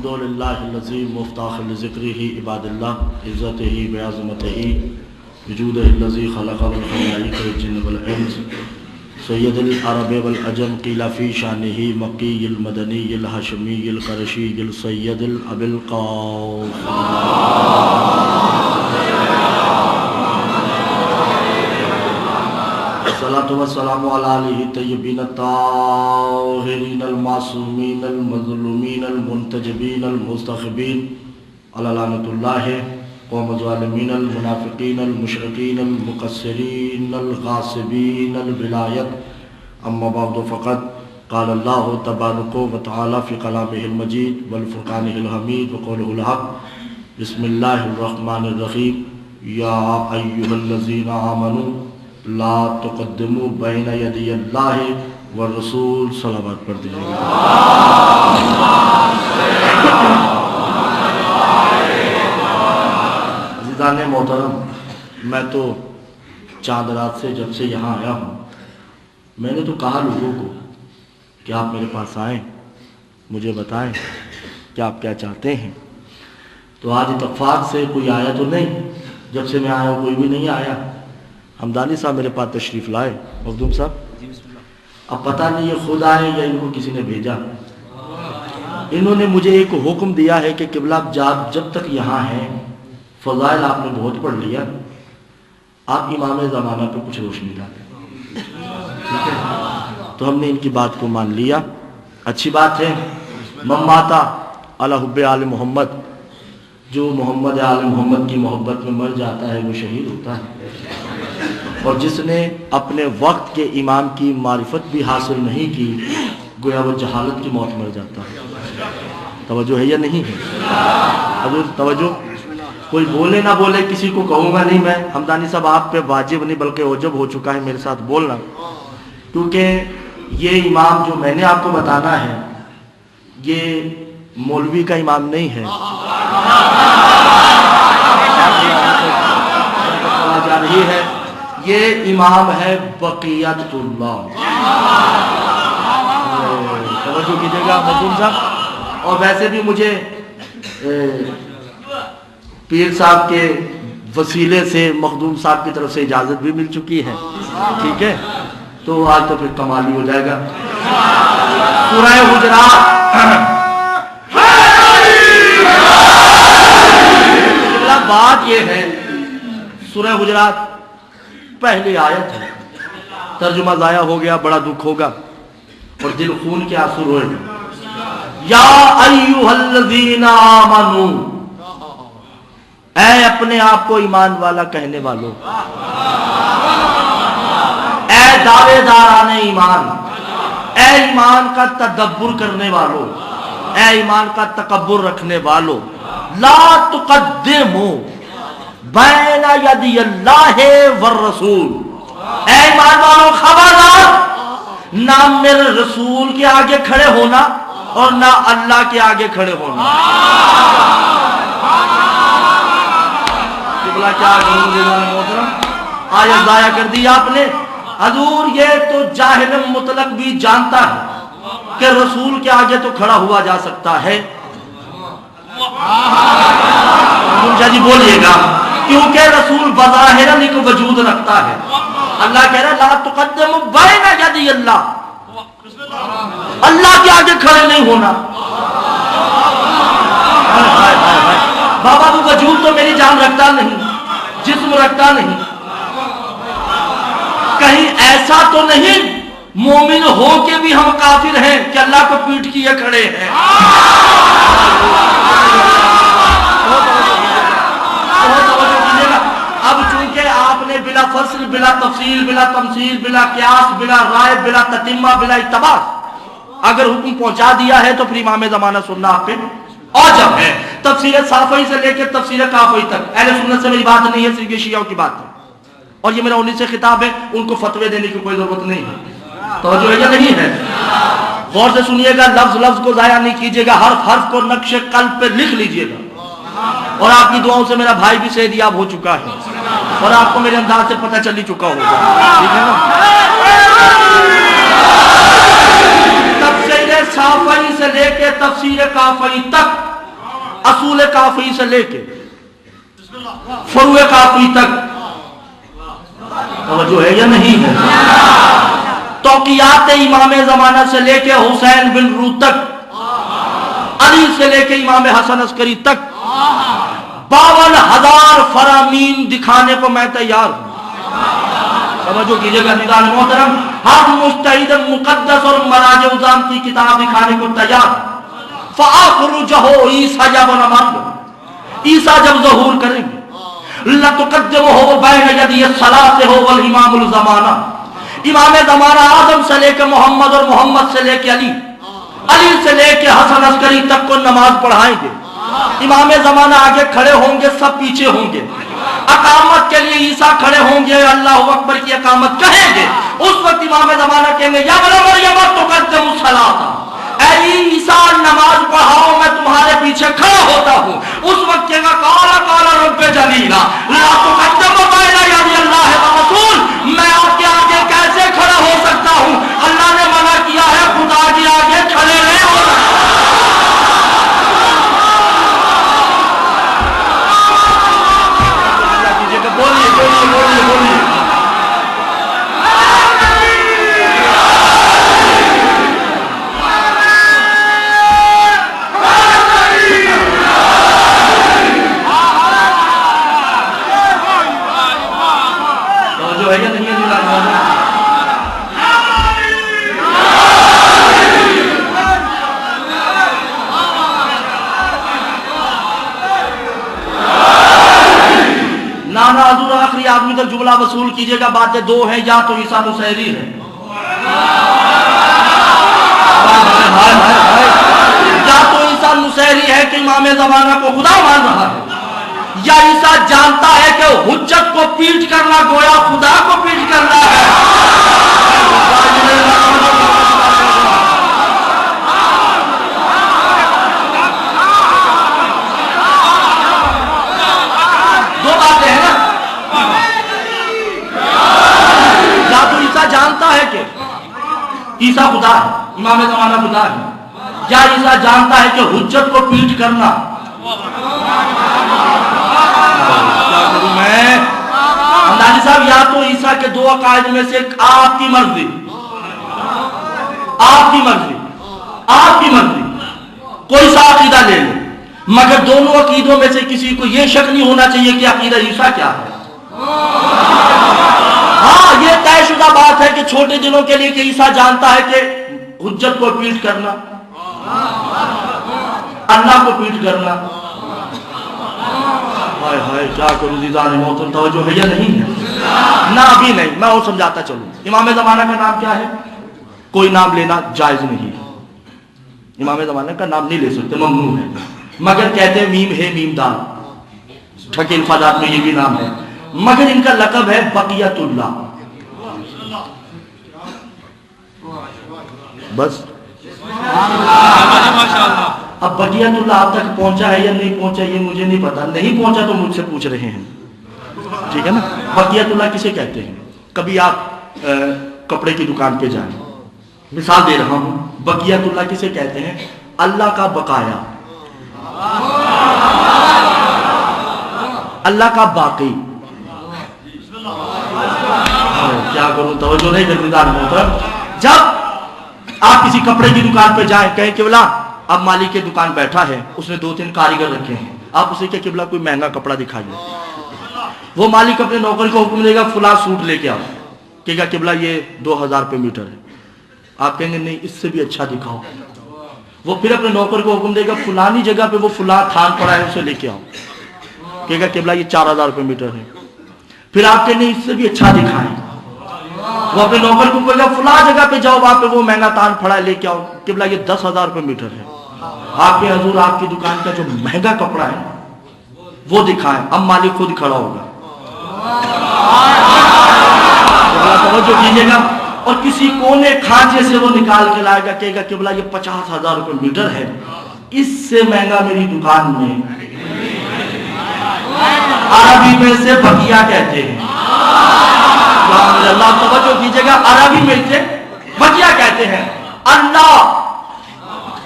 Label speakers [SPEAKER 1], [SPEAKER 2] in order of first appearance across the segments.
[SPEAKER 1] الحمدللہ مفتاح لذکرہ عباد اللہ عزتہ بعظمتہ وجودہ الذی خلق الخلائق والجن والانس سید العرب والعجم قیل فی شانہ مکی المدنی الہاشمی القرشی السید الابی القاص الصلاة والسلام علی آلہ الطیبین الطاہرین المعصومین المظلومین المنتجبین المستخبین علی لعنۃ اللہ قوم الظالمین المنافقین المشرکین المقصرین الغاصبین الولایت اما بعد فقد قال اللہ تبارک و تعالی فی کلامہ المجید والفرقانہ الحمید وقولہ الحق بسم اللہ الرحمن الرحیم یا ایہا الذین آمنوا لا تقدموا بین یدی اللہ والرسول صلوات پڑھ دیجیے گا عزیزان محترم، میں تو چاند رات سے جب سے یہاں آیا ہوں میں نے تو کہا لوگوں کو کہ آپ میرے پاس آئیں، مجھے بتائیں کہ آپ کیا چاہتے ہیں۔ تو آج اتفاق سے کوئی آیا تو نہیں، جب سے میں آیا ہوں کوئی بھی نہیں آیا۔ حمدانی صاحب میرے پاس تشریف لائے، مخدوم صاحب اب پتہ نہیں یہ خود آئے یا ان کو کسی نے بھیجا۔ انہوں نے مجھے ایک حکم دیا ہے کہ قبلہ جب تک یہاں ہیں فضائل آپ نے بہت پڑھ لیا، آپ امام زمانہ پہ کچھ روشنی ڈالیں، ٹھیک ہے؟ تو ہم نے ان کی بات کو مان لیا، اچھی بات ہے۔ من مات علی حب آل محمد، جو محمد آل محمد کی محبت میں مر جاتا ہے وہ شہید ہوتا ہے، اور جس نے اپنے وقت کے امام کی معرفت بھی حاصل نہیں کی گویا وہ جہالت کی موت مر جاتا ہے۔ توجہ ہے یا نہیں ہے؟ حضور توجہ، کوئی بولے نہ بولے، کسی کو کہوں گا نہیں میں، حمدانی صاحب آپ پہ واجب نہیں بلکہ واجب ہو چکا ہے میرے ساتھ بولنا، کیونکہ یہ امام جو میں نے آپ کو بتانا ہے یہ مولوی کا امام نہیں ہے، جا رہی ہے، یہ امام ہے بقیت اللہ۔ توجہ کیجئے گا مخدوم صاحب۔ اور ویسے بھی مجھے پیر صاحب کے وسیلے سے مخدوم صاحب کی طرف سے اجازت بھی مل چکی ہے، ٹھیک ہے؟ تو آج تو پھر کمال ہی ہو جائے گا۔ سورہ حجرات، بات یہ ہے سورہ حجرات پہلی آیت ہے، ترجمہ ضائع ہو گیا بڑا دکھ ہوگا اور دل خون کے آنسو روئے گا۔ یا ایھا الذین آمنو، اے اپنے آپ کو ایمان والا کہنے والوں، اے دعوے داران ایمان، اے ایمان کا تدبر کرنے والوں، اے ایمان کا تکبر رکھنے والوں، لا تقدموا بین یدی اللہ والرسول، اے ایمان والوں خبردار، نہ میرے رسول کے آگے کھڑے ہونا اور نہ اللہ کے آگے کھڑے ہونا۔ قبلہ کیا محترم، آیت ضائع کر دی آپ نے۔ حضور یہ تو جاہل مطلق بھی جانتا ہے کہ رسول کے آگے تو کھڑا ہوا جا سکتا ہے، جی بولیے گا، کیونکہ رسول بظاہر ایک وجود رکھتا ہے۔ اللہ کہہ رہا ہے لا تقدموا بین یدی اللہ، اللہ کے آگے کھڑے نہیں ہونا۔ بابا وہ وجود تو میری جان رکھتا نہیں، جسم رکھتا نہیں، کہیں ایسا تو نہیں مومن ہو کے بھی ہم کافر ہیں کہ اللہ کو پیٹ کیے کھڑے ہیں۔ اب چونکہ آپ نے بلا فصل، بلا تفصیل، بلا تمثیل، بلا قیاس، بلا رائے، بلا تتمہ، بلا اتباع اگر حکم پہنچا دیا ہے تو پھر امام زمانہ سننا آپ پہ اوجب ہے۔ تفسیر صافی سے لے کے تفسیر کافی تک اہل سنت سے میری بات نہیں ہے، صرف یہ شیعوں کی بات ہے، اور یہ میرا انہیں سے خطاب ہے، ان کو فتوے دینے کی کوئی ضرورت نہیں ہے۔ توجہ ہے یا نہیں ہے؟ غور سے سنیے گا، لفظ لفظ کو ضائع نہیں کیجیے گا، حرف حرف کو نقش قلب پہ لکھ لیجیے گا، اور آپ کی دعاؤں سے میرا بھائی بھی صحت یاب ہو چکا ہے اور آپ کو میرے انداز سے پتہ چل ہی چکا ہوگا، ٹھیک ہے نا؟ تفسیر صافی سے لے کے تفسیر کافی تک असूल काफी से लेके फरुए काफी तक, जो है या नहीं है, तौकियात इमाम जमाना से लेके हुसैन बिन रू तक, अली से लेके इमाम हसन अस्करी तक 52,000 फरामीन दिखाने को मैं तैयार हूं। समझो कीजिएगा निदान मोहतरम, हम मुस्तहिद मुकद्दस और मराज उज़ाम की किताब दिखाने को तैयार। फ़आख़रुजहु ईसा जब नमाज़, ईसा जब ज़हूर करेंगे, लतुक़द्दिमुहु बैन यदी सलातिहु वल इमामुल ज़माना, इमाम ज़माना आदम से लेकर मोहम्मद और मोहम्मद से लेकर अली, अली से लेकर हसन अस्करी तक को नमाज पढ़ाएंगे। इमाम ज़माना आगे खड़े होंगे, सब पीछे होंगे। अकामत के लिए ईसा खड़े होंगे, अल्लाहु अकबर की अकामत कहेंगे। उस वक्त इमाम ज़माना कहेंगे या मरियम तुक़द्दिमु सलाता, ऐ ईसा नमाज पढ़ाओ, मैं तुम्हारे पीछे खड़ा होता हूँ। उस वक्त कहेगा काला काला रब्बे जलीला ला तुक़द्दिमु बैना यदी अल्लाह व रसूल, मैं आपके आगे कैसे खड़ा हो सकता हूँ? अल्लाह ने मना किया है, खुदा के आगे खड़े नहीं हो सकते। बोलिए बोलिए बोलिए बोलिए। तो जो है या नहीं है नाना हजूर आखिरी आदमी तक जुमला वसूल कीजिएगा। बातें दो हैं, या तो ईसा मुसैरी है, या तो ईसा मुसैरी है कि इमाम ज़माना को खुदा मान रहा है, या ईसा जानता है कि हुज्जत को पीट करना गोया खुदा को पीट करना है। दो बातें हैं ना, या तो ईसा जानता है कि ईसा खुदा है, इमाम ज़माना खुदा है, या ईसा जानता है कि हुज्जत को पीट करना। क्या करूं मैं अंदाजी साहब, या तो ईसा के दो अकायद में से आपकी मर्जी, आपकी मर्जी, आपकी मर्जी, कोई सा अकीदा ले लो, मगर दोनों अकीदों में से किसी को यह शक नहीं होना चाहिए कि अकीदा ईसा क्या है। हाँ, ये तयशुदा बात है कि छोटे दिनों के लिए कि ईसा जानता है कि हुज्जत को पीट करना, अल्लाह को पीट करना। हाय हाय क्या करूं दीदार मौत, तवज्जो है या नहीं है? ना अभी नहीं, मैं और समझाता चलूं। इमाम ज़माना का नाम क्या है? कोई नाम लेना जायज नहीं है, इमाम ज़माना का नाम नहीं ले सकते, ममनू है। मगर कहते हैं मीम है मीम दाल, ठके इल्फाजात में ये भी नाम है, मगर इनका लक़ब है बक़ियतुल्लाह। बस अब बक़ियतुल्लाह आप तक पहुंचा है या नहीं पहुंचा ये मुझे नहीं पता, नहीं पहुंचा तो मुझसे पूछ रहे हैं, ठीक है ना। बक़ियतुल्लाह किसे कहते हैं? कभी आप कपड़े की दुकान पे जाएं, मिसाल दे रहा हूं, बक़ियतुल्लाह किसे कहते हैं? अल्लाह का बकाया, अल्लाह का बाकी। क्या करूं, तवज्जो नहीं करती दान मोहतरम। जब आप किसी कपड़े की दुकान पे जाएं, कहें कि बोला अब मालिक की दुकान बैठा है, उसने 2-3 कारीगर रखे हैं, आप उसे क्या किबला कोई महंगा कपड़ा दिखाइए, वो मालिक अपने नौकर को हुक्म देगा फुला सूट लेके आओ, कहेगा किबला ये 2000 रुपये मीटर है, आप कहेंगे नहीं इससे भी अच्छा दिखाओ, वो फिर अपने नौकर को हुक्म देगा फुलानी जगह पे वो फुला थान पड़ा है उसे लेके आओ, कहेगा किबला ये 4000 रुपये मीटर है, फिर आप कहेंगे इससे भी अच्छा दिखाएं, वो अपने नौकर को कहेगा फुला जगह पे जाओ, वहां पे वो महंगा तान पड़ा है लेके आओ, किबला ये 10,000 रुपये मीटर है, आपके हजूर आपकी दुकान का जो महंगा कपड़ा है वो दिखाएं, अब मालिक खुद खड़ा होगा, तवज्जो कीजिएगा, और किसी कोने खांचे से वो निकाल के लाएगा, कहेगा किबला ये 50,000 रुपये मीटर है, इससे महंगा मेरी दुकान में, अरबी में से बकिया कहते हैं, अल्लाह तवज्जो कीजिएगा, अरबी में से बकिया कहते हैं। अल्लाह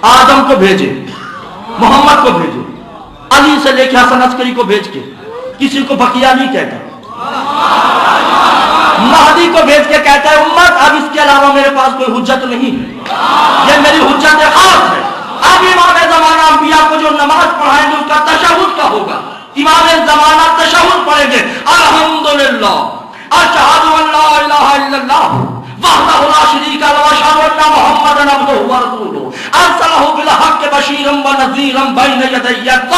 [SPEAKER 1] आदम को भेजे, मोहम्मद को भेजे, अली से लेके हसन अस्करी को भेज के, किसी को बकिया नहीं कहता, महदी को भेज के कहता है उम्मत अब इसके अलावा मेरे पास कोई हुज्जत नहीं है, ये मेरी हुज्जत खास है। अब इमाम ज़माना अंबिया को जो नमाज पढ़ाएंगे उसका तशहुद का होगा। इमाम ज़माना तशहुद पढ़ेंगे, अल्हम्दुलिल्लाह अशहदु अल्ला इलाहा इल्लल्लाह वहदहु ला शरीका लहु व अशहदु अन्ना मुहम्मदन अब्दुहु व रसूलुहु अरसलहु बिल हक़्क़ि बशीरन व नज़ीरन बैन यदय्य व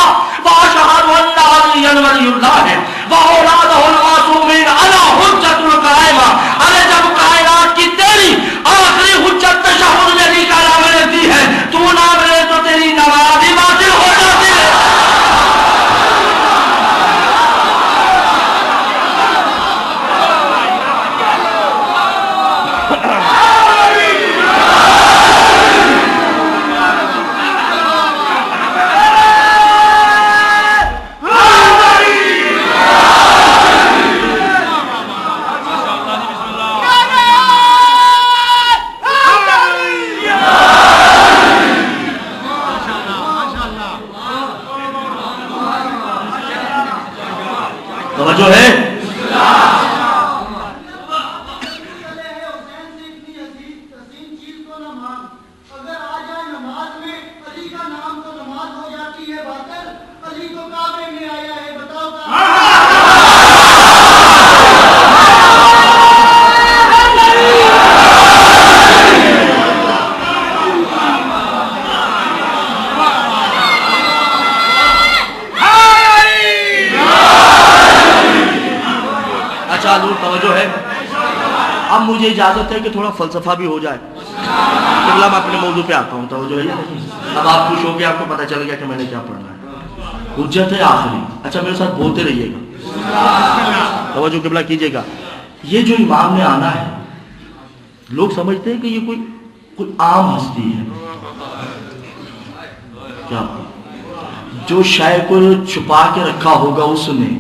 [SPEAKER 1] अशहदु अन्ना अलिय्यन वलियुल्लाह व औलादहुल मासूमीन अला हुज्जतुल कायमा। अरे जब कायनात की तेरी आखिरी हुज्जत तशहुद नबी का नाम लेती है, तू ना मिले तो तेरी नमाज ही बातिल हो जाती है। जो है तवज्जो है। अब मुझे इजाजत है कि थोड़ा फलसफा भी हो जाए। मैं अपने मौजू पे आता हूँ। तवज्जो है। अब आप खुश हो गए, आपको पता चल गया कि मैंने क्या पढ़ना है। हुज्जत है आखिरी। अच्छा मेरे साथ बोलते रहिएगा, तवज्जो किबला कीजिएगा। ये जो इमाम ने आना है, लोग समझते हैं कि ये कोई आम हस्ती है। क्या जो शाय को छुपा के रखा होगा उसने,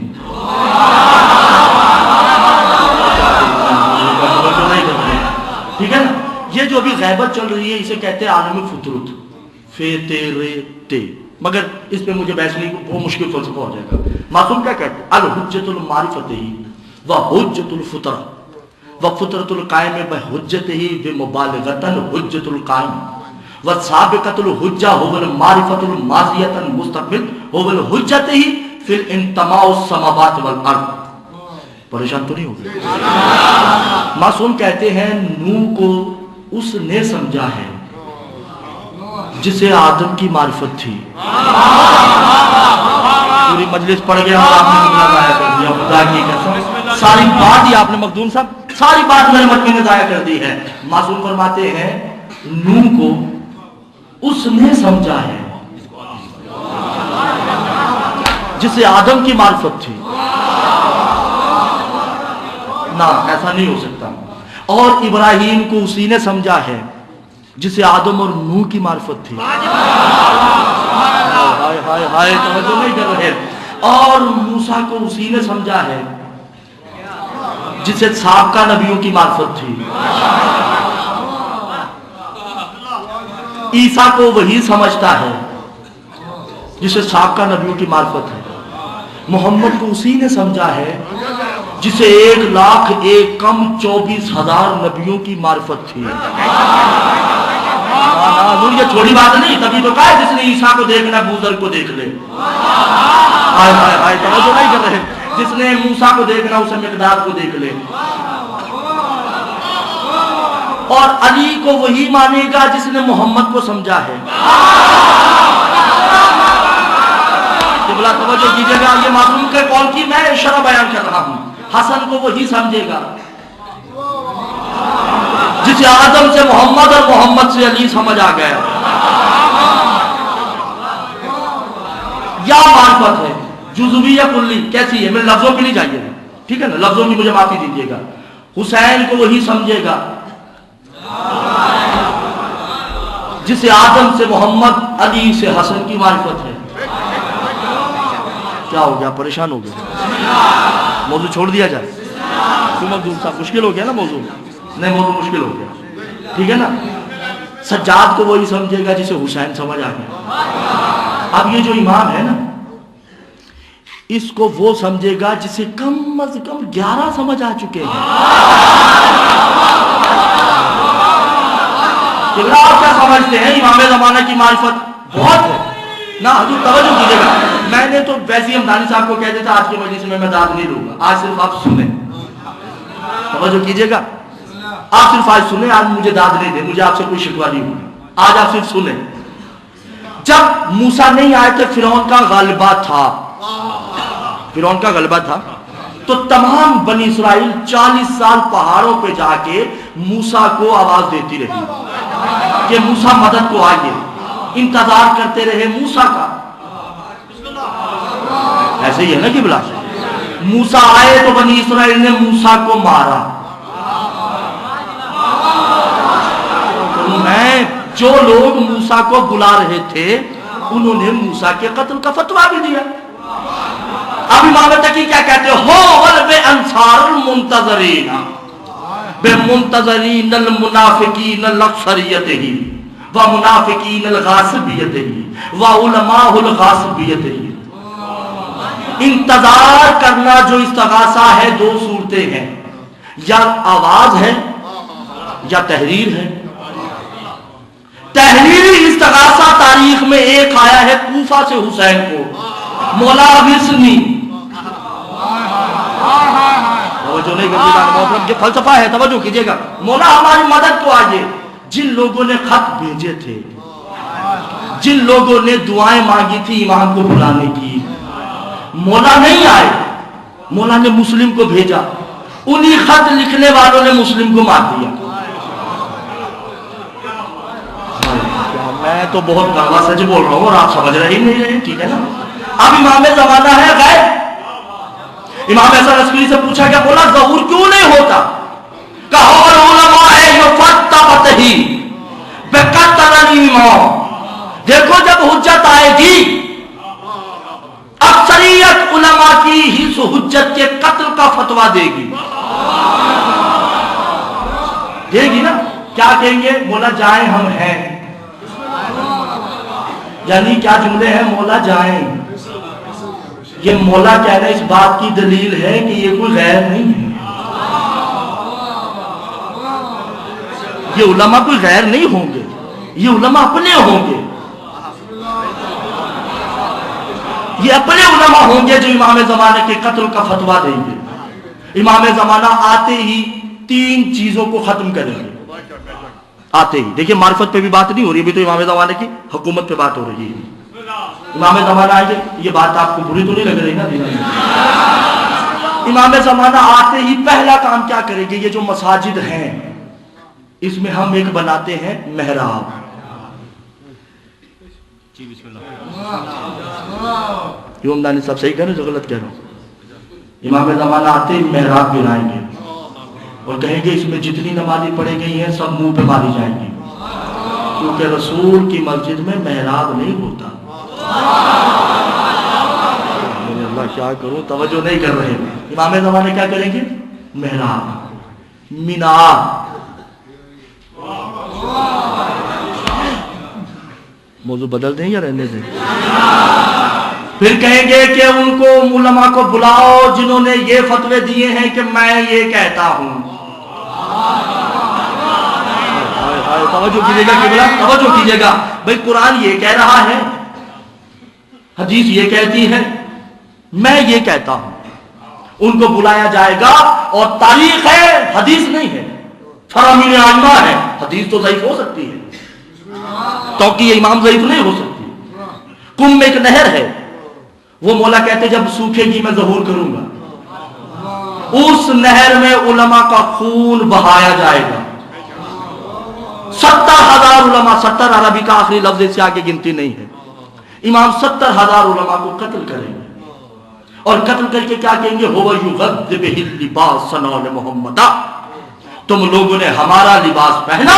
[SPEAKER 1] ठीक है ना। ये जो अभी गैबत चल रही है इसे कहते हैं आलम फुतरत, फे ते रे ते, मगर इस पे मुझे बहस नहीं, वो मुश्किल फलसफा हो जाएगा। मासूम क्या कहते हैं, अल हुज्जतुल मारिफतिही व हुज्जतुल फुतरा व फुतरतुल कायम ब हुज्जतिही व मुबालगतन हुज्जतुल कायम व साबिकतुल हुज्जा हुवल मारिफतुल माज़ियतन मुस्तक़बिल हुवल हुज्जतिही फिल इंतमाउ समावात वल अर्द। परेशान तो नहीं हो गए। मासूम कहते हैं नूह को उसने समझा है जिसे आदम की मारिफत थी। पूरी मजलिस पढ़ गया और आपने ज़ाया कर दिया, खुदा की कसम सारी बात ही आपने, मखदूम साहब सारी बात मेरे मत में ज़ाया कर दी है। मासूम फरमाते हैं नूह को उसने समझा है जिसे आदम की मारिफत थी। ना, ऐसा नहीं हो सकता। और इब्राहीम को उसी ने समझा है जिसे आदम और नूह की मार्फत थी। हाय हाय हाय, तवज्जो नहीं कर रहे। और मूसा को उसी ने समझा है जिसे साबका नबियों की मार्फत थी। ईसा को वही समझता है जिसे साबका नबियों की मार्फत है। मोहम्मद को उसी ने समझा है जिसे 1,01,24,000 नबियों की मार्फत थी। ये छोटी बात नहीं, तभी तो कहा जिसने ईसा को देखना बूजर को देख ले। हाय हाय हाय, तवज्जो नहीं कर रहे। जिसने मूसा को देखना उसे मिकदाद को देख ले। और अली को वही मानेगा जिसने मोहम्मद को समझा है। तवज्जो कीजिएगा, ये मासूम के कौल की मैं शरह बयान कर रहा हूं। हसन को वही समझेगा जिसे आदम से मोहम्मद और मोहम्मद से अली समझ आ गया। या मार्फत है जुज़वी या कुल्ली, कैसी है, मेरे लफ्जों पे नहीं जाइए, ठीक है ना, लफ्जों की मुझे माफी दीजिएगा। हुसैन को वही समझेगा जिसे आदम से मोहम्मद, अली से हसन की मार्फत है। क्या हो गया, परेशान हो गया? मौजू छोड़ दिया जाए? क्यों मखदूम साहब, मुश्किल हो गया ना मौजू? नहीं, मौजू मुश्किल हो गया, ठीक है ना। सज्जाद को वही समझेगा जिसे हुसैन समझ आ गया। अब ये जो इमाम है ना, اس کو وہ سمجھے گا جسے کم از کم 11 سمجھ آ چکے ہیں. آپ کیا سمجھتے ہیں امام زمانہ کی معرفت بہت ہے نا حضور؟ توجہ کیجیے گا. میں نے تو ویسے ہمدانی صاحب کو کہہ دیتا آج کی مجلس میں داد نہیں لوں گا. آج صرف آپ سنیں, توجہ کیجیے گا. آپ صرف آج سنیں, آج مجھے داد نہیں دیں, مجھے آپ سے کوئی شکوہ نہیں ہوگا. آج آپ صرف سنیں. جب موسیٰ نہیں آئے تھے فرعون کا غلبہ تھا, فرعون کا غلبہ تھا, تو تمام بنی اسرائیل 40 سال پہاڑوں پہ جا کے موسیٰ کو آواز دیتی رہی کہ موسیٰ مدد کو آئیے. انتظار کرتے رہے موسیٰ کا. ایسے ہی ہے نا کہ بلا موسیٰ آئے تو بنی اسرائیل نے موسیٰ کو مارا. جو لوگ موسیٰ کو بلا رہے تھے انہوں نے موسیٰ کے قتل کا فتویٰ بھی دیا. اب امام تقی کیا کہتے ہو بے انصار المنتظرین بے منتظرین المنافقین الاکثریت ہی و منافقین الغاصبیت ہی و علماء الغاصبیت ہی. انتظار کرنا جو استغاثہ ہے دو صورتیں ہیں, یا آواز ہے یا تحریر ہے. تحریری استغاثہ تاریخ میں ایک آیا ہے کوفہ سے حسین کو, مولا غثنی. توجہ نہیں کرتے, یہ فلسفہ ہے, توجہ کیجئے گا. مولا ہماری مدد کو آئیے. جن لوگوں نے خط بھیجے تھے, جن لوگوں نے دعائیں مانگی تھی امام کو بلانے کی, مولا نہیں آئے, مولا نے مسلم کو بھیجا. انہی خط لکھنے والوں نے مسلم کو مار دیا. میں تو بہت کڑوا سچ بول رہا ہوں اور آپ سمجھ رہے ہی نہیں رہے, ٹھیک ہے نا. اب امام زمانہ ہے غیب. امام حسن عسکری سے پوچھا گیا, بولا ظہور کیوں نہیں ہوتا؟ کہا علماء یفتبتہی بقتل الامام. دیکھو جب حجت آئے گی اکثریت علماء کی ہی سو حجت کے قتل کا فتویٰ دے گی. دے گی نا. کیا کہیں گے؟ مولا جائیں ہم ہیں. یعنی کیا جملے ہیں؟ مولا جائیں. یہ مولا کہنا اس بات کی دلیل ہے کہ یہ کوئی غیر نہیں ہے. یہ علماء کوئی غیر نہیں ہوں گے, یہ علماء اپنے ہوں گے. یہ اپنے علماء ہوں گے جو امام زمانہ کے قتل کا فتویٰ دیں گے. امام زمانہ آتے ہی 3 چیزوں کو ختم کریں گے. آتے ہی دیکھیں, معرفت پہ بھی بات نہیں ہو رہی, ابھی تو امام زمانے کی حکومت پہ بات ہو رہی ہے. امام زمانہ آئے گے, یہ بات آپ کو بری تو نہیں لگ رہی نا. امام زمانہ آتے ہی پہلا کام کیا کریں گے؟ یہ جو مساجد ہیں اس میں ہم ایک بناتے ہیں محراب. یہ ہمدانی صاحب صحیح کہہ رہے ہیں جو غلط کہہ رہا ہوں؟ امام زمانہ آتے ہی محراب بنائیں گے اور کہیں گے اس میں جتنی نمازیں پڑھی گئی ہیں سب منہ پہ ماری جائیں گی, کیونکہ رسول کی مسجد میں محراب نہیں ہوتا. اللہ کیا کروں, توجہ نہیں کر رہے. امام زمانے کیا کریں گے؟ محراب, مینار. موضوع بدل دیں یا رہنے دیں؟ پھر کہیں گے کہ ان کو علماء کو بلاؤ جنہوں نے یہ فتوے دیے ہیں کہ میں یہ کہتا ہوں. توجہ کیجیے گا کہ بلا, توجہ کیجیے گا بھئی, قرآن یہ کہہ رہا ہے, حدیث یہ کہتی ہے, میں یہ کہتا ہوں. ان کو بلایا جائے گا اور تاریخ ہے, حدیث نہیں ہے. فرامین عامہ ہے, حدیث تو ضعیف ہو سکتی ہے, توقیع امام ضعیف نہیں ہو سکتی. کم میں ایک نہر ہے, وہ مولا کہتے جب سوکھے گی میں ظہور کروں گا. اس نہر میں علماء کا خون بہایا جائے گا. 70,000 علماء, 70 عربی کا آخری لفظ سے آگے گنتی نہیں ہے. امام 70,000 علماء کو قتل کریں گے اور قتل کر کے کیا کہیں گے؟ هو يغذ به اللباس صنع محمد. تم لوگوں نے ہمارا لباس پہنا,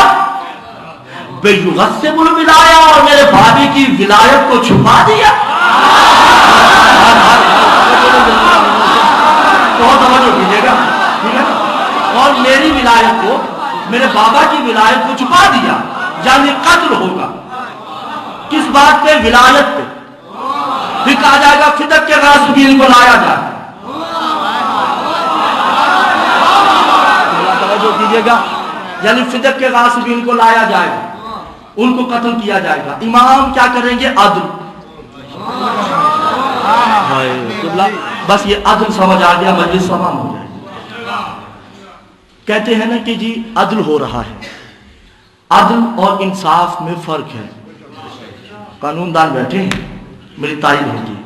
[SPEAKER 1] بے یغذب الولایا, اور میرے بھابی کی ولایت کو چھپا دیا. بہت توجہ کیجیے گا, ٹھیک ہے, اور میری ولایت کو, میرے بابا کی ولایت کو چھپا دیا. یعنی قتل ہوگا. کس بات پہ؟ ولایت پہ. پھر کہا جائے گا فدق کے غاصبین کو لایا جائے. توجہ کیجیے گا, یعنی فدق کے غاصبین کو لایا جائے گا, ان کو قتل کیا جائے گا. امام کیا کریں گے؟ عدل. بس یہ عدل سمجھ آ گیا, مجلس تمام ہو جائے. کہتے ہیں نا کہ جی عدل ہو رہا ہے. عدل اور انصاف میں فرق ہے. قانون دان بیٹھے ہیں, میری تائید ہوتی ہے.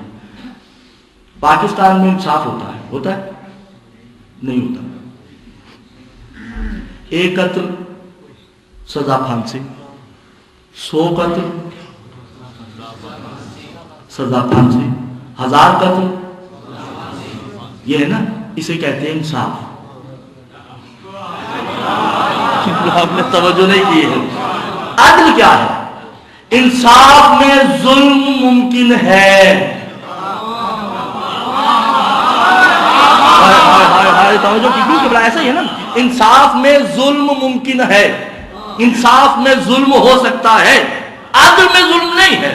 [SPEAKER 1] پاکستان میں انصاف ہوتا ہے؟ ہوتا ہے؟ نہیں ہوتا. ایک قتل سزا پھانسی, 100 قتل سزا پھانسی, 1000 قتل. یہ ہے نا, اسے کہتے ہیں انصاف. آپ نے توجہ نہیں کی ہے. عدل کیا ہے؟ انصاف میں ظلم ممکن ہے. توجہ کی, ایسا ہی ہے نا, انصاف میں ظلم ممکن ہے, انصاف میں ظلم ہو سکتا ہے, عدل میں ظلم نہیں ہے.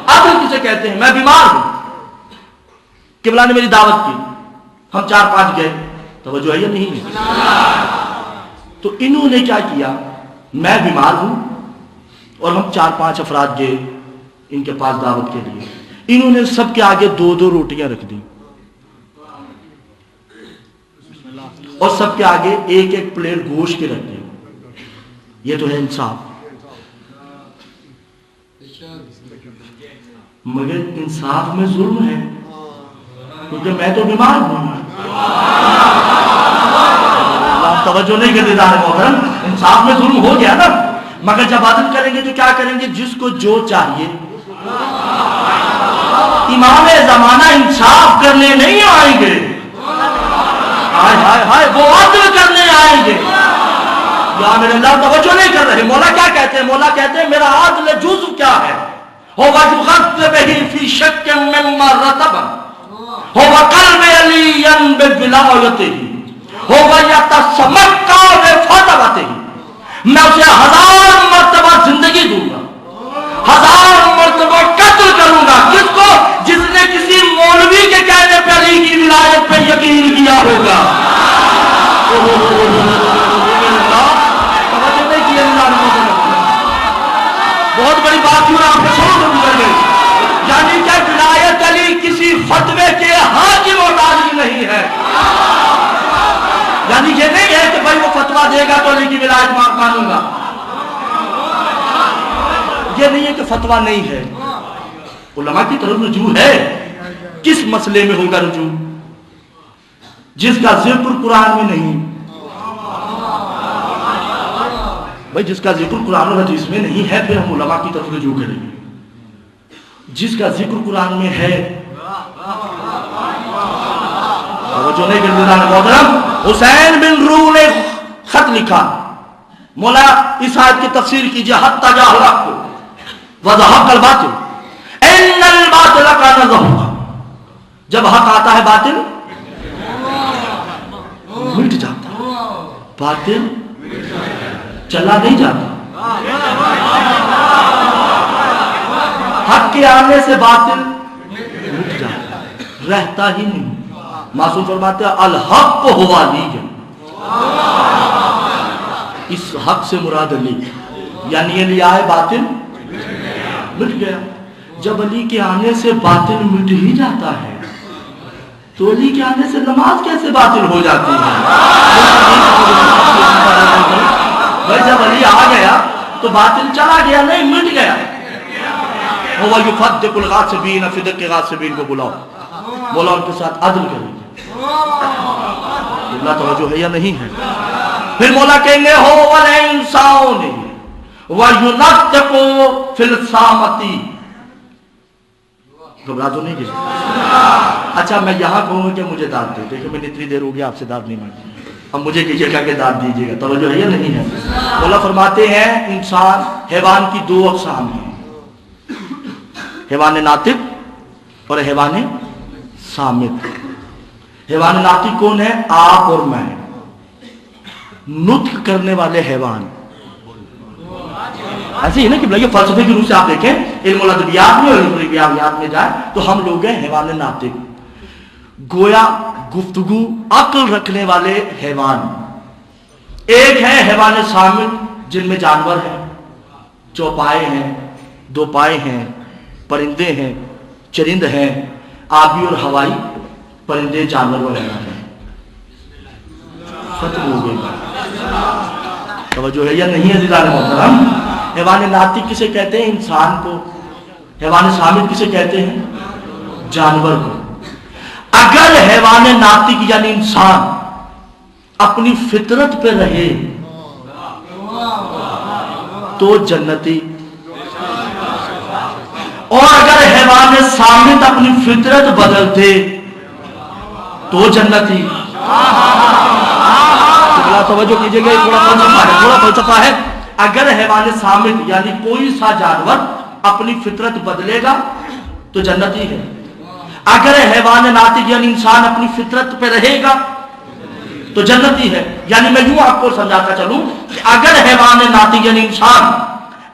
[SPEAKER 1] عدل کسے کہتے ہیں؟ میں بیمار ہوں, قبلہ نے میری دعوت کی, ہم 4-5 گئے, توجہ ہے یا نہیں ہے؟ تو انہوں نے کیا کیا, میں بیمار ہوں اور ہم 4-5 افراد گئے ان کے پاس دعوت کے لیے. انہوں نے سب کے آگے 2-2 روٹیاں رکھ دی اور سب کے آگے 1-1 پلیٹ گوشت کے رکھ دی. یہ تو ہے انصاف. مگر انصاف میں ظلم ہے, کیونکہ میں تو بیمار ہوں. توجہ نہیں کرتے دار محترم, انصاف میں ظلم ہو گیا نا. مگر جب عدل کریں گے تو کیا کریں گے؟ جس کو جو چاہیے. امام زمانہ انصاف کرنے نہیں آئیں گے, ہائے ہائے ہائے, وہ عدل کرنے آئیں گے. یا میرے اللہ توجہ نہیں کر رہے. مولا کیا کہتے ہیں؟ مولا کہتے ہیں میرا عدل جزء کیا ہے؟ هو يغذبه في شك مما رتبا هو قلب عليا بولايته هو يتسمكا بفتوته. میں اسے 1000 مرتبہ زندگی دوں گا, 1000 مرتبہ قتل کروں گا. کس کو؟ جس نے کسی مولوی کے کہنے پہ علی کی ولایت پہ یقین کیا ہوگا. بہت بڑی بات ہوں, آپ کو سمجھ گزر گئی. یعنی کہ ولایت علی کسی فتوے کے حاکم و قاضی نہیں ہے. یعنی یہ نہیں ہے کہ بھائی وہ فتویٰ دے گا تو علی کی ولایت مانوں گا. یہ نہیں ہے کہ فتویٰ نہیں ہے. علماء کی طرف رجوع ہے. کس مسئلے میں ہوگا رجوع؟ جس کا ذکر قرآن میں نہیں. بھائی جس کا ذکر قرآن و حدیث میں نہیں ہے, پھر ہم علماء کی طرف رجوع کریں گے. جس کا ذکر قرآن میں ہے, جو نہیں گردان محترم, حسین بن روح نے خط لکھا, مولا اس آیت کی تفسیر کیجئے. حتی جاء الحق وزہق الباطل ان الباطل کان زہوقا. جب حق آتا ہے باطل مٹ جاتا ہے, باطل چلا نہیں جاتا. حق کے آنے سے باطل مٹ جاتا, رہتا ہی نہیں. معصوم فرماتے ہیں الحق ہوا علی. اس حق سے مراد علی, یعنی یہ لیا ہے باطل مٹ گیا. جب علی کے آنے سے باطل مٹ ہی جاتا ہے تو علی کے آنے سے نماز کیسے باطل ہو جاتی ہے؟ بھائی جب علی آ گیا تو باطل چلا گیا نہیں, مٹ گیا. وہ یفدق الغاصبین, فدق کے غاصبین کو بلاؤ, مولا ان کے ساتھ عدل کریں. اللہ توجہ ہے یا نہیں ہے؟ پھر مولا کہیں گے ہو والانسان وینطق فی الصامت. گھبرا تو نہیں گئی؟ اچھا میں یہاں کہوں کہ مجھے داد دے. دیکھیں میں نے اتنی دیر ہو گیا آپ سے داد نہیں مانگی, اب مجھے کہیے گا کہ داد دیجیے گا. توجہ ہے یا نہیں ہے؟ مولا فرماتے ہیں انسان حیوان کی 2 اقسام ہیں, حیوان ناطق اور حیوان صامت. حیوان ناطق کون ہے؟ آپ اور میں. نطق کرنے والے حیوان ایسے ہی نا کہ یہ فلسفے کی روح سے آپ دیکھیں، علم الادبیات میں اور علم الریاضیات میں جائیں تو ہم لوگ ہیں حیوان ناطق، گویا گفتگو عقل رکھنے والے حیوان۔ ایک ہے حیوان صامت جن میں جانور ہیں، چوپائے ہیں، دو پائے ہیں، پرندے ہیں، چرند ہیں، آبی اور ہوائی پرندے جانور وغیرہ ہیں۔ ختم ہو گئی، توجہ ہے یا نہیں عزیزان محترم؟ حیوان ناطق کسے کہتے ہیں؟ انسان کو۔ حیوان صامت کسے کہتے ہیں؟ جانور کو۔ اگر حیوان ناطق یعنی انسان اپنی فطرت پہ رہے تو جنتی، اور اگر حیوان صامت اپنی فطرت بدلتے تو جنتی۔ توجہ کیجئے گا، تھوڑا فلسفہ ہے۔ اگر حیوان صامت یعنی کوئی سا جانور اپنی فطرت بدلے گا تو جنتی ہے، اگر حیوان ناطق یعنی انسان اپنی فطرت پہ رہے گا تو جنتی ہے۔ یعنی میں یوں آپ کو سمجھاتا چلوں کہ اگر حیوان ناطق یعنی انسان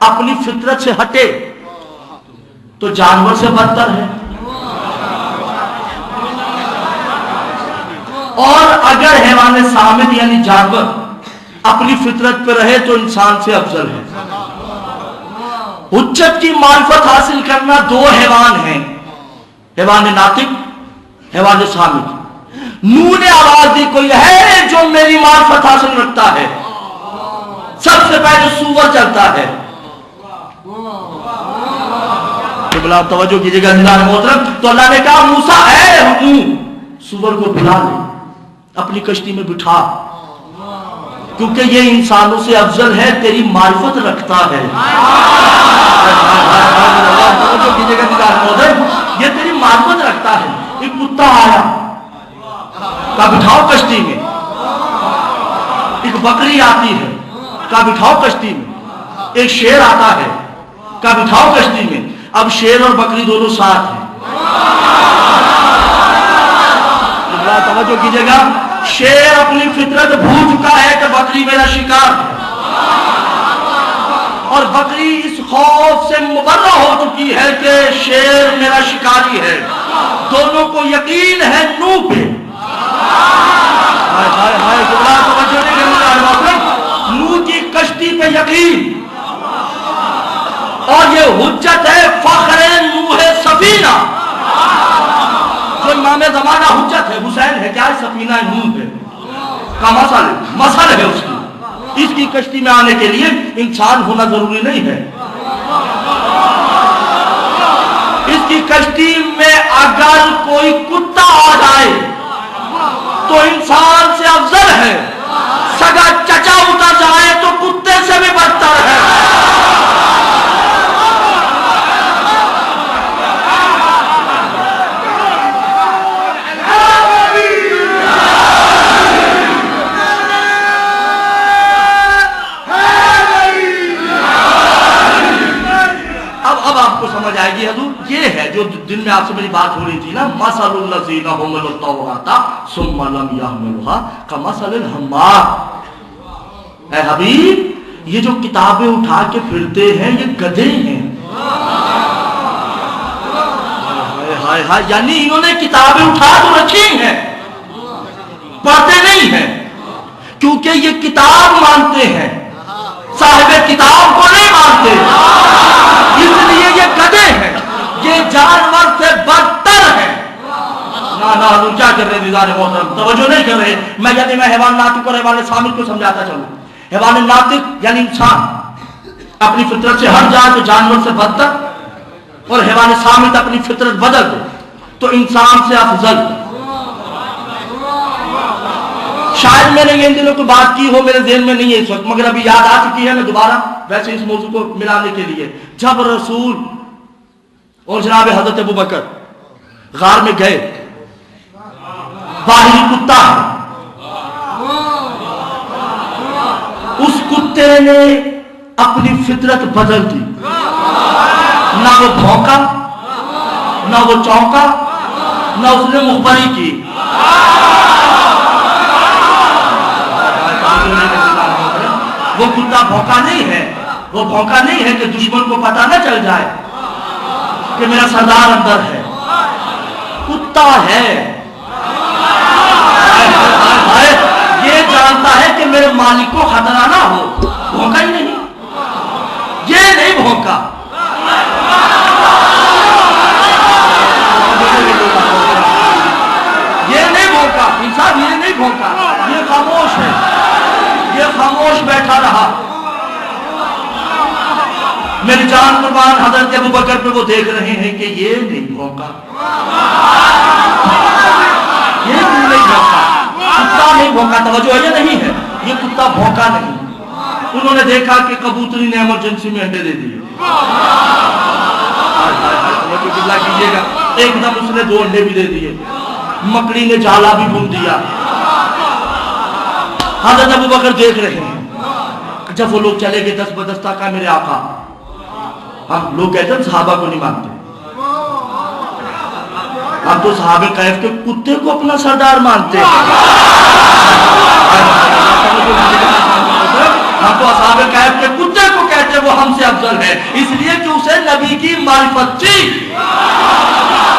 [SPEAKER 1] اپنی فطرت سے ہٹے تو جانور سے بدتر ہے، اور اگر حیوان صامت یعنی جانور اپنی فطرت پہ رہے تو انسان سے افضل ہے۔ حجت کی معرفت حاصل کرنا دو حیوان ہیں، حیوان ناطق، حیوان صامت۔ نور نے آواز دی کوئی ہے جو میری معرفت حاصل رکھتا ہے؟ سب سے پہلے سور چلتا ہے۔ بلا توجہ کیجئے گا محترم، تو اللہ نے کہا موسیٰ اے ہوں سور کو بلا لے، اپنی کشتی میں بٹھا، کیونکہ یہ انسانوں سے افضل ہے، تیری معرفت رکھتا ہے۔ یہ تیری معرفت رکھتا ہے۔ ایک کتا آیا، کہا بٹھاؤ کشتی میں۔ ایک بکری آتی ہے، کہا بٹھاؤ کشتی میں۔ ایک شیر آتا ہے، کہا بٹھاؤ کشتی میں۔ اب شیر اور بکری دونوں ساتھ ہیں۔ توجہ کیجئے گا، شیر اپنی فطرت بھول چکا ہے کہ بکری میرا شکار ہے، اور بکری اس خوف سے مبرہ ہو چکی ہے کہ شیر میرا شکاری ہے۔ دونوں کو یقین ہے نوح پہ۔ نوح کی کشتی پہ یقین، اور یہ حجت ہے فخر نوح سفینہ، جو امام زمانہ حجت ہے، حسین ہے، کیا سفینہ نوح ہے کا مسئلہ ہے اس کی۔ اس کی کشتی میں آنے کے لیے انسان ہونا ضروری نہیں ہے۔ اس کی کشتی میں اگر کوئی کتا آ جائے تو انسان سے افضل ہے، سگا چچا اتر جائے تو کتے سے بھی بدتر ہے۔ سمجھ آئے گی حضور، یہ ہے جو دن میں آپ سے میری بات ہو رہی تھی نا، مثل الذین حملوا التوراۃ ثم لم یحملوها کمثل الحمار۔ اے حبیب، یہ جو کتابیں اٹھا کے پھرتے ہیں یہ گدھے ہیں۔ ہائے ہائے، یعنی انہوں نے کتابیں اٹھا تو رکھی ہیں، پڑھتے نہیں ہیں، کیونکہ یہ کتاب مانتے ہیں، صاحب کتاب کو نہیں مانتے، اس لیے یہ گدھے ہیں، یہ جانور سے بدتر ہے۔ نا حضور کیا کر رہے ہیں دیدار محترم، توجہ نہیں کر رہے۔ میں حیوان ناطق اور حیوان صامت کو سمجھاتا چلوں۔ حیوان ناطق یعنی انسان اپنی فطرت سے ہٹ جائے تو جانور سے بدتر، اور حیوان صامت اپنی فطرت بدل دے تو انسان سے افضل۔ شاید میں نے ان دنوں کو بات کی ہو، میرے ذہن میں نہیں ہے اس وقت، مگر ابھی یاد آ چکی ہے، میں دوبارہ ویسے اس موضوع کو ملانے کے لیے۔ جب رسول اور جناب حضرت ابوبکر غار میں گئے، باہری کتا ہے، اس کتے نے اپنی فطرت بدل دی، نہ وہ بھونکا، نہ وہ چونکا، نہ اس نے مخبری کی۔ وہ کتا بھونکا نہیں ہے، وہ भौंका नहीं है कि दुश्मन को पता न चल जाए कि मेरा सरदार अंदर है, कुत्ता है। ये जानता है कि मेरे मालिक को खतरा ना हो, भौंका ही नहीं, ये नहीं भौंका। ये नहीं भौंका इंसान, ये नहीं भौंका, ये खामोश है, ये खामोश बैठा रहा। मेरी जान कुर्बान हजरत अबू बकर पे वो देख रहे हैं कि ये नहीं भौंका, ये नहीं भौंका, कुत्ता नहीं भौंका। तवज्जो है या नहीं है? ये कुत्ता भौंका नहीं। उन्होंने देखा कि कबूतरी ने इमरजेंसी में अंडे दे दिए, कीजिएगा, एकदम उसने 2 अंडे भी दे दिए। मकड़ी ने जाला भी बुन दिया। हजरत अबू बकर देख रहे हैं। जब वो लोग चले गए, 10 बदस्ता का मेरे आका, हम लोग कहते हैं सहाबा को नहीं मानते, हम तो सहाबे कैफ के कुत्ते को अपना सरदार मानते हैं। हम तो सहाबे कैफ के कुत्ते को कहते हैं वो हमसे अफजल है, इसलिए कि उसे नबी की मारिफत थी।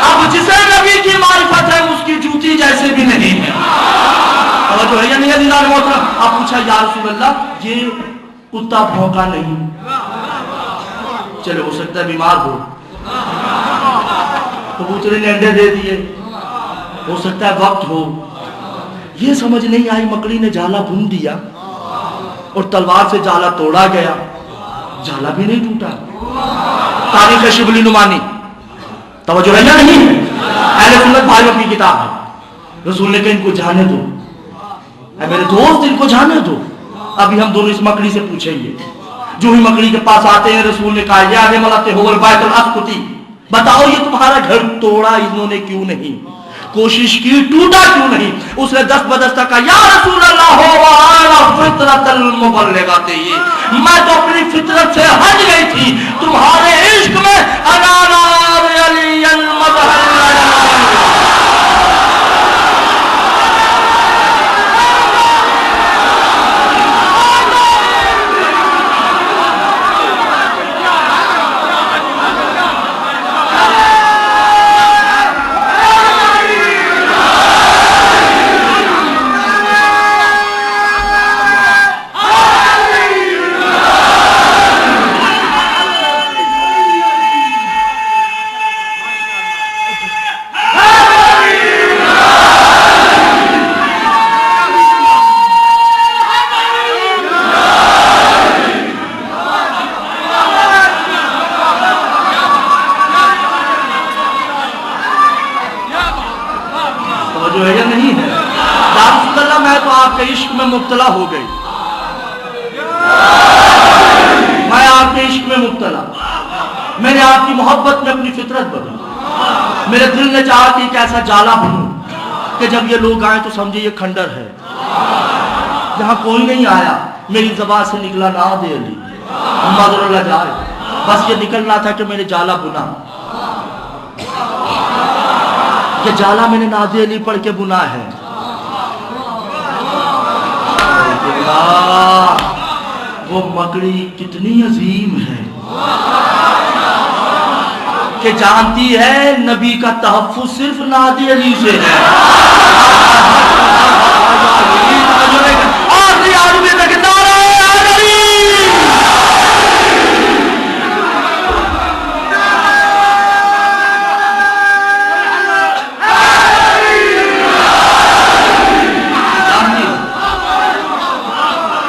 [SPEAKER 1] अब जिसे नबी की मारिफत है उसकी जूती जैसे भी नहीं है। जो है या नहीं है दीदार मोहतरम? आप पूछा या रसूल अल्लाह, ये कुत्ता भौंका नहीं, चलो हो सकता है बीमार हो, कबूतरी ने अंडे दे दिए, हो सकता है वक्त हो, ये समझ नहीं आई। मकड़ी ने जाला बुन दिया और तलवार से जाला तोड़ा गया, जाला भी नहीं टूटा। तारीख शिबली नुमानी, तवज्जो है या नहीं है? अहले सुन्नत भाइयों की किताब है। रसूल ने कहा इनको जाने दो, मेरे दोस्त इनको जाने दो। अभी हम दोनों इस मकड़ी से पूछेंगे। जो ही मकड़ी के पास आते हैं, रसूल ने कहा या मलाते होवल बैतुल अस्कुती, बताओ ये तुम्हारा घर तोड़ा इन्होंने क्यों नहीं, कोशिश की टूटा क्यों नहीं? उसने 10 बदस्ता का या रसूल अल्लाह हो वाला फितरतल मुबल्लिगात, मैं तो अपनी फितरत से हट गई थी, तुम्हारे इश्क में अनाना अलियन मदहल। इश्क में मुब्तला हो गई, मैं आपके इश्क में मुब्तला, मैंने आपकी मोहब्बत में अपनी फितरत बदली। मेरे दिल ने चाहा कि एक ऐसा जाला बनूं कि जब ये लोग आए तो समझे ये खंडर है, यहाँ कोई नहीं आया, मेरी ज़बान से निकला ना दे अली मदरुल्लाह जाए, बस ये निकलना था कि मैंने जाला बुना, कि जाला मैंने नादे अली पढ़ के बुना है। वो मकड़ी कितनी अजीम है कि जानती है नबी का तहफ्फुज़ सिर्फ नादे अली से है।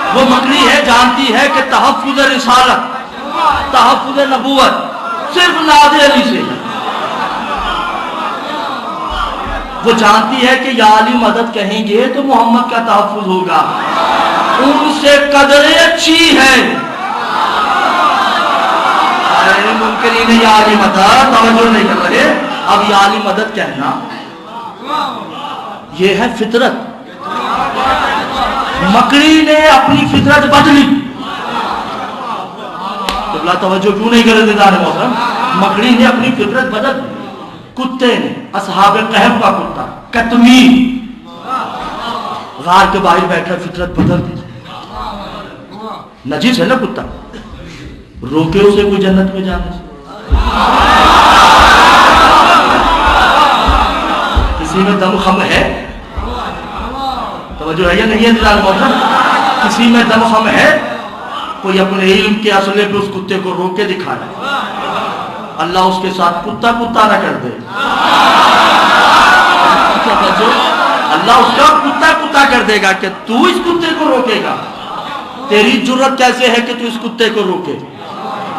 [SPEAKER 1] वो मकड़ी है, जानती है कि तहफ्फुज़ रिसालत, तहफ्फुज़ नबूवत सिर्फ नादे अली से है। वो जानती है कि या अली मदद कहेंगे तो मोहम्मद का तहफ्फुज़ होगा, उनसे कदरें अच्छी है। अरे मुमकिन नहीं या अली मदद, तवज्जो नहीं कर रहे। अब या अली मदद कहना ये है फितरत। मकड़ी ने अपनी फितरत बदली, तो तवज्जो क्यों नहीं करे दीदार मोहतरम? मकड़ी ने अपनी फितरत बदल दी। कुत्ते ने, असहाबे कहफ का कुत्ता कतमीर गार के बाहर बैठा फितरत बदल दी। नजीस है ना कुत्ता, रोके उसे कोई जन्नत में जाने से? किसी में दम खम है? तवज्जो है या नहीं है दिलाल मोहतरम? किसी में दम खम है? कोई अपने इल्म के असले पे उस कुत्ते को रोके दिखाए, अल्लाह उसके साथ कुत्ता कुत्ता ना कर दे। अल्लाह उसका कुत्ता कुत्ता कर देगा कि तू इस कुत्ते को रोकेगा। तेरी जुर्रत कैसे है कि तू इस कुत्ते को रोके?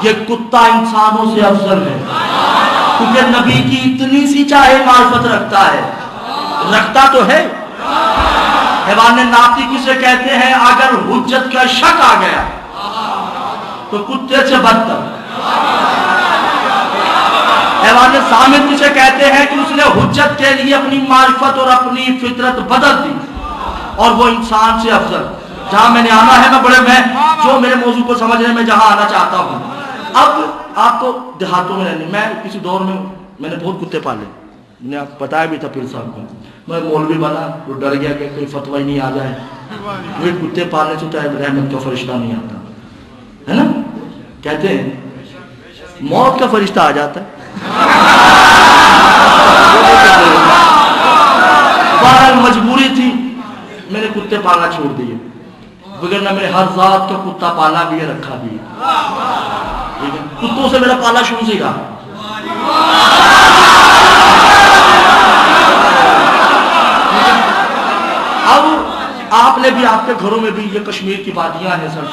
[SPEAKER 1] ये कुत्ता इंसानों से अफजल है, क्योंकि नबी की इतनी सी चाहे मार्फत रखता है, रखता तो है। हैवान नाती किसे कहते हैं? अगर हुज्जत का शक आ गया तो कुत्ते से बदतर। हैवान सामित किसे कहते हैं? कि उसने हुज्जत के लिए अपनी मार्फत और अपनी फितरत बदल दी, और वो इंसान से अफजल। जहां मैंने आना है, मैं जो मेरे मौजू को समझने में जहां आना चाहता हूं। अब आपको देहातों में रहने, मैं किसी दौर में मैंने बहुत कुत्ते पाले, मैंने आपको बताया भी था पीर साहब को। मैं मौलवी बना तो डर गया कि कोई फतवा ही नहीं आ जाए। वे कुत्ते पालने से तो रहमत का फरिश्ता नहीं आता है ना? कहते हैं मौत का फरिश्ता आ जाता है। बहरहाल मजबूरी थी, मैंने कुत्ते पालना छोड़ दिए। वगरना मैंने हर जात का कुत्ता पाला भी है, रखा भी है। ठीक है, कुत्तों से मेरा पाला शुरू से रहा। अब आपने भी, आपके घरों में भी ये कश्मीर की वादियां हैं सब,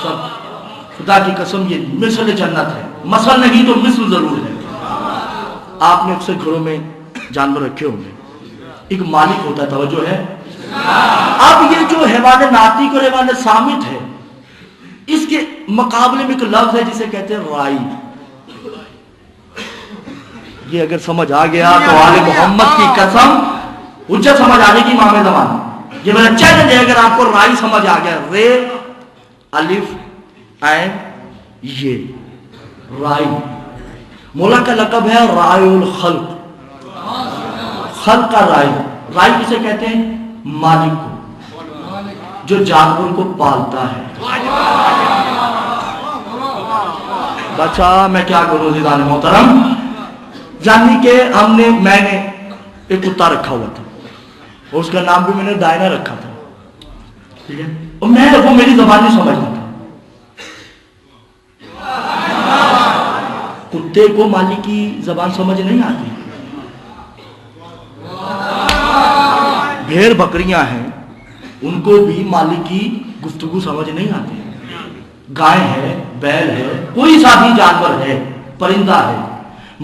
[SPEAKER 1] खुदा की कसम ये मिसल जन्नत है। मसल नहीं तो मिसल जरूर है। आपने अक्सर घरों में जानवर रखे होंगे, एक मालिक होता है, तवज्जो है। अब ये जो हैवान नातिक और हैवान सामित है, इसके मुकाबले में एक लफ्ज है जिसे कहते हैं राई। ये अगर समझ आ गया तो आले मोहम्मद की कसम हुज्जत समझ आने की इमाम ज़मान। ये मेरा चैलेंज है, अगर आपको राई समझ आ गया, रे अलिफ ऐन ये राई। मौला का लक़ब है रायुल खल्क, खल्क का राई। राई किसे कहते हैं? मालिक को, जो जानवर को पालता है। बच्चा मैं क्या करूं दीदान मोहतरम, जानी के मैंने एक कुत्ता रखा हुआ था, और उसका नाम भी मैंने दायना रखा था। ठीक है, और वो मेरी ज़बान नहीं समझता था। कुत्ते को मालिक की जबान समझ नहीं आती। भेड़ बकरियां हैं, उनको भी मालिक की गुफ्तगू समझ नहीं आती। गाय है, बैल है, कोई सा भी जानवर है, परिंदा है,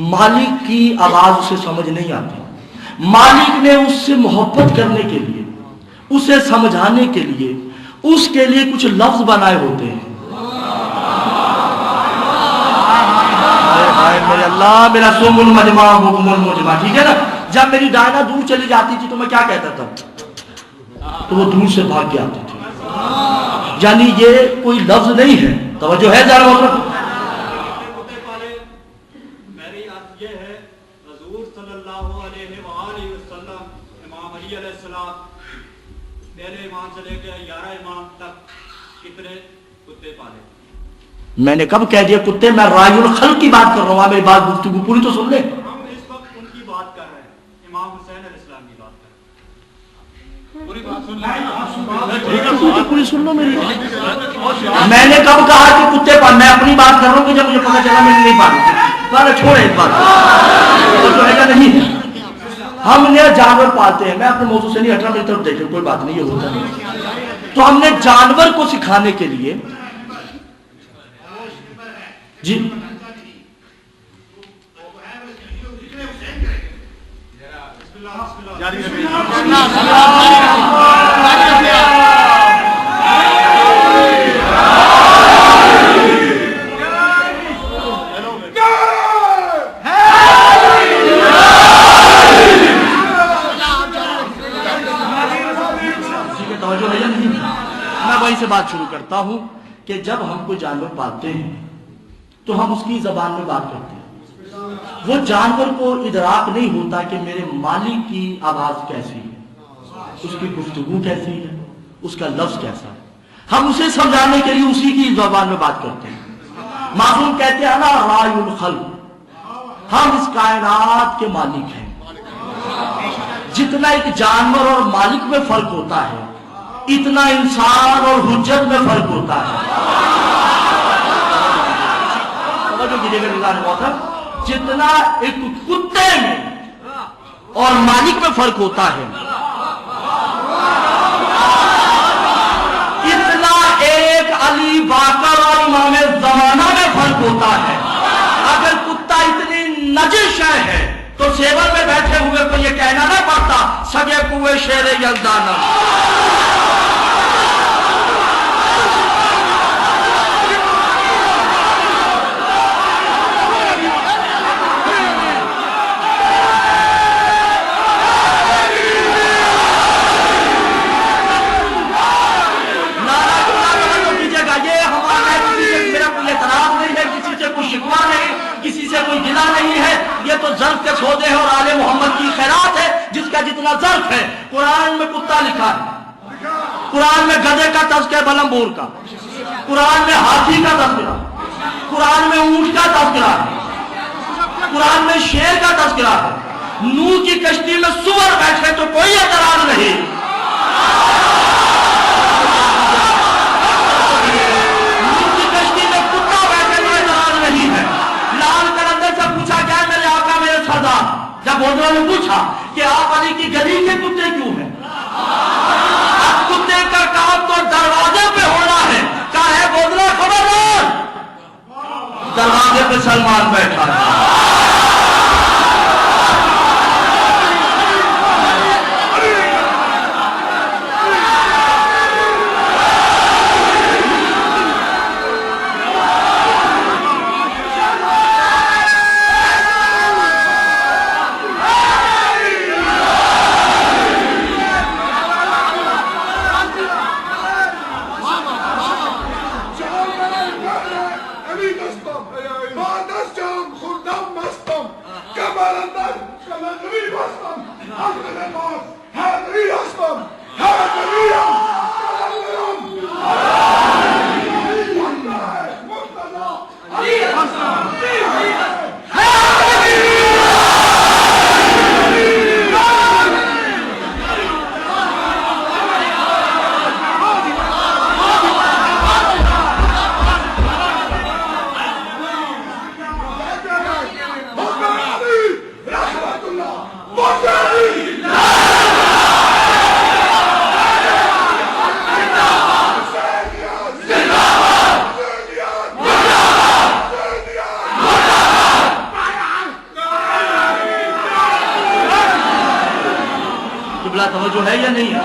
[SPEAKER 1] मालिक की आवाज उसे समझ नहीं आती। मालिक ने उससे मोहब्बत करने के लिए, उसे समझाने के लिए, उसके लिए कुछ लफ्ज बनाए होते हैं। मेरे अल्लाह, मेरा सोमुल मजमा हुक्मुल मुजमा। ठीक है ना? जब मेरी डायना दूर चली जाती थी तो मैं क्या कहता था? तो वो दूर से भाग के आती थी। यानी ये कोई लफ्ज नहीं है, तवज्जो है जरा मतलब।
[SPEAKER 2] मेरी अर्ज ये है, हुजूर सल्लल्लाहु अलैहि वसल्लम, इमाम अली अलैहिस्सलाम, पहले इमाम से लेकर 11 इमाम तक कितने कुत्ते पाले?
[SPEAKER 1] मैंने कब कह दिया कुत्ते? मैं रायुल खल्क की बात कर रहा हूं। मेरी बात गुफ्तगू पूरी तो सुन ले।
[SPEAKER 2] हम इस वक्त उनकी बात कर रहे हैं, इमाम हुसैन अलैहिस्सलाम की बात कर रहे हैं। पूरी बात सुन ले,
[SPEAKER 1] पूरी सुन लो मेरी। मैंने कब कहा कि कुत्ते पाल? मैं अपनी बात कर रहा हूं कि जब मुझे पता चला मैंने नहीं पाला। छोड़े इस बात तो है नहीं। हमने जानवर पालते हैं, मैं अपने मौजूद से नहीं हट रहा, मेरी तरफ देखें, कोई बात नहीं, ये होता नहीं। तो हमने जानवर को सिखाने के लिए जी मैं वहीं से बात शुरू करता हूं कि जब हम कोई जानवर पालते हैं तो हम उसकी जबान में बात करते हैं। वो जानवर को इदराक नहीं होता कि मेरे मालिक की आवाज कैसी है, उसकी गुफ्तगू कैसी है, उसका लफ्ज कैसा है। हम उसे समझाने के लिए उसी की जबान में बात करते हैं। मासूम कहते हैं ना रायुल खल्क, हम इस कायनात के मालिक हैं। जितना एक जानवर और मालिक में फर्क होता है, इतना इंसान और हुज्जत में फर्क होता है। जितना एक कुत्ते में और मालिक में फर्क होता है, इतना एक अली बाकर और इमाम जमाना में फर्क होता है। अगर कुत्ता इतनी नजिश है तो सेवन में बैठे हुए को यह कहना ना पड़ता सगे कुए शेर यल्दाना। शिकवा नहीं, किसी से कोई गिला नहीं है। ये तो ज़र्फ के सौदे हैं और आले मोहम्मद की खैरात है, जिसका जितना ज़र्फ है। कुरान में कुत्ता लिखा है, कुरान में गधे का तज़किरा बलमबूर का, कुरान में हाथी का तज़किरा, कुरान में ऊंट का तज़किरा है, कुरान में शेर का तज़किरा है। नूह की कश्ती में सुअर बैठे तो कोई एतराज नहीं। जब बोधरा ने पूछा कि आप अली की गली के कुत्ते क्यों हैं? अब कुत्ते का काम तो दरवाजे पे होना है। क्या है बोधरा? खबरदार, दरवाजे पे सलमान बैठा है। तवज्जो है या नहीं है?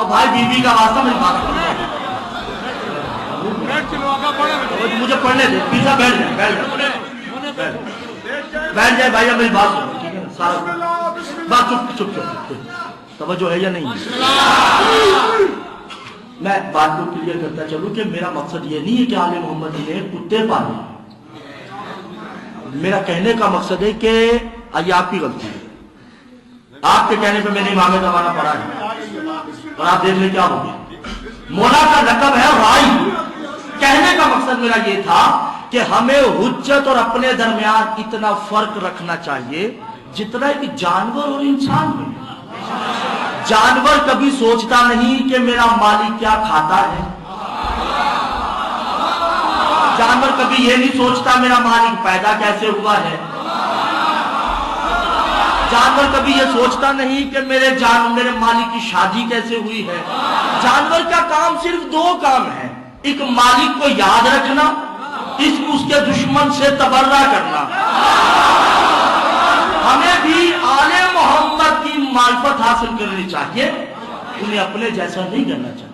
[SPEAKER 1] भाई बीवी का वास्ता मेरी बात मुझे पढ़ने दे, पीछा बैठ जाए, बैठ जाए भाई, अब मेरी बात सुनो, ठीक है? सारा बात चुप चुप चुप, तवज्जो है या नहीं? मैं बात को क्लियर करता चलूं कि मेरा मकसद ये नहीं है कि आले मोहम्मद ने कुत्ते पाले। मेरा कहने का मकसद है कि ये आपकी गलती है। आपके कहने पे मैंने इमाम ज़माना पढ़ा है और आप देख ले क्या हो गया। मौला का लक़ब है राई। कहने का मकसद मेरा ये था कि हमें हुज्जत और अपने दरमियान इतना फर्क रखना चाहिए जितना कि जानवर और इंसान में। जानवर कभी सोचता नहीं कि मेरा मालिक क्या खाता है। जानवर कभी ये नहीं सोचता मेरा मालिक पैदा कैसे हुआ है। जानवर कभी ये सोचता नहीं कि मेरे मालिक की शादी कैसे हुई है। जानवर का काम सिर्फ दो काम है, एक मालिक को याद रखना, उसके दुश्मन से तबर्रा करना। हमें भी आले मोहम्मद की मार्फत हासिल करनी चाहिए, उन्हें अपने जैसा नहीं करना चाहिए।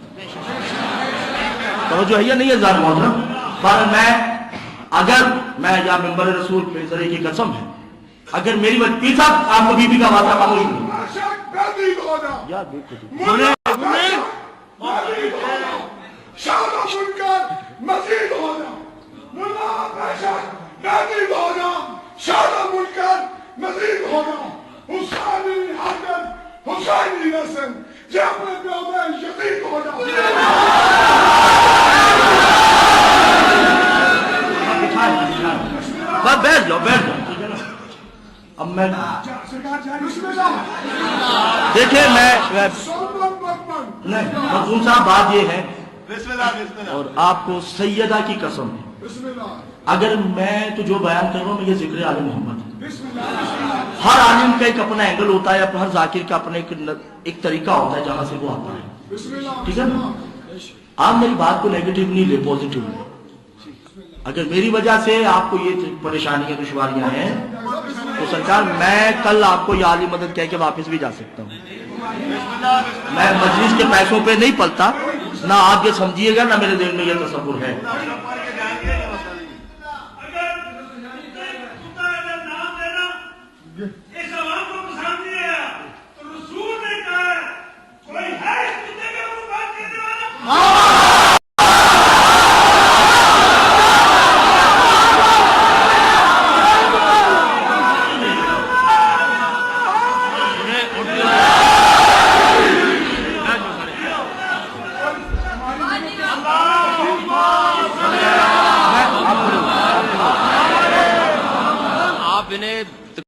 [SPEAKER 1] तो जो है नहीं है ज़ाहिर मोहतरम, पर अगर मैं या मिंबर रसूल पे ज़रे की कसम है, अगर मेरी पीर साहब आपको बीबी का वादा खामोश बैठ जाओ बैठ जाओ। अब मैं देखिए मैं नहीं मखदूम साहब, बात ये है और आपको सैयदा की कसम है, अगर मैं तो जो बयान कर रहा हूँ मैं ये जिक्र आले मोहम्मद है। हर आलिम का एक अपना एंगल होता है, हर जाकिर का अपना एक तरीका होता है जहां से वो आता है, ठीक है ना। आप मेरी बात को नेगेटिव नहीं ले, पॉजिटिव ले। अगर मेरी वजह से आपको ये परेशानियां दुश्वारियां हैं तो सरकार मैं कल आपको ये आली मदद कह के वापस भी जा सकता हूँ। मैं मजलिस के पैसों पे नहीं पलता, ना आप ये समझिएगा ना मेरे दिल में ये तसव्वुर है।